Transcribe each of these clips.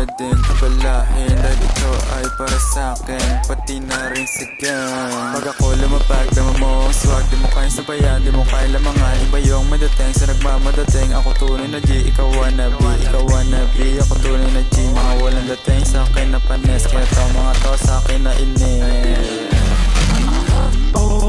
pwedeng kabalahin dahil ikaw ay para sa'kin, pati na rin sa gang. Pag ako lumapag, dama mo ang swag, di mo kayang sabayan, di mo kayang lamangan. Iba yung madating sa nagmamadating. Ako tunay na G, ikaw wannabe, ikaw wannabe. Ako tunay na G, mga walang dating sa akin na panes. Kaya to mga to sa akin na inis.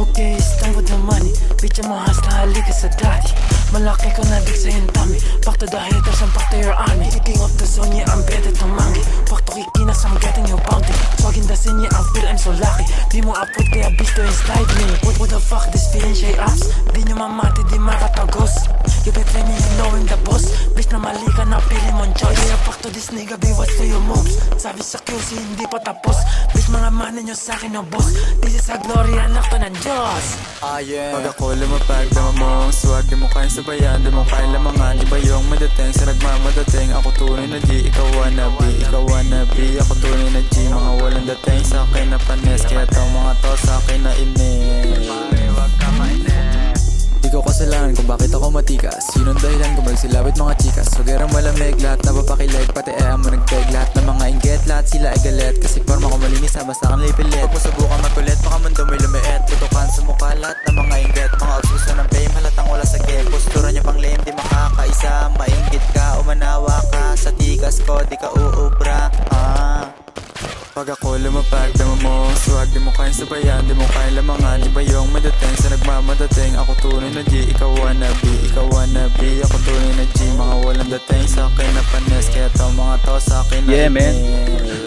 Okay, it's time for the money. Bitch, I'm a hustler, halika sa daddy. Malaki ko na dik sa hintami. Back to the haters and back to your army. King of the zone, yeah, I'm better to mangi. Back to Kikinas, I'm getting your bounty. Swag in the scene, yeah, I feel I'm so lucky. Di mo upload kaya bitch to slide me. What the fuck, this feeling shay ups. Di nyo mamati, di makatagos. You be claiming you knowing the boss. Bitch na mali ka na pili mong choice. Kaya back to this nigga, be watch to your moves. Sabi sa QC, hindi pa tapos. Bitch, mga money nyo sa'kin na boss. This is a glory, anak to ng Diyos. Pag ako lumapag, dama mo ang swag, di mo kayang sabayan, di mo kayang lamangan. Iba yung madating sa nagmamadating. Ako tunay na G, ikaw wannabe, ikaw wannabe. Ako tunay na G, mga walang dating sa akin na panes. Kaya to mga to sa akin na inis. Di ko kasalanan kung bakit ako matikas. Yun ang dahilan kung magsilawit mga chikas. Sugerang malamig, lahat na papakilig. Pati mo nagteg, lahat ng mga inggit. Lahat sila ay galit, kasi forma ko malinis na basta kang lipilit. Huwag mo subukan makulit, baka mundo mo'y lumiit. Tutukan sa mukha lahat ng mga inggit. Mga obs ng fame, halatang wala sa game. Postura niya pang lame, di makakaisa. Mainggit ka, umanawa ka. Sa tikas ko, di ka uubra. Pag ako lumapag, dama mo ang swag, di mo kayang sabayan, di mo kayang lamangan. Iba yung madating sa nagmamadating. Ako tunay na G, ikaw wannabe, ikaw wannabe. Ako tunay na G, mga walang dating sa akin na panes. Kaya to mga to sa akin na Yeah, man. inis.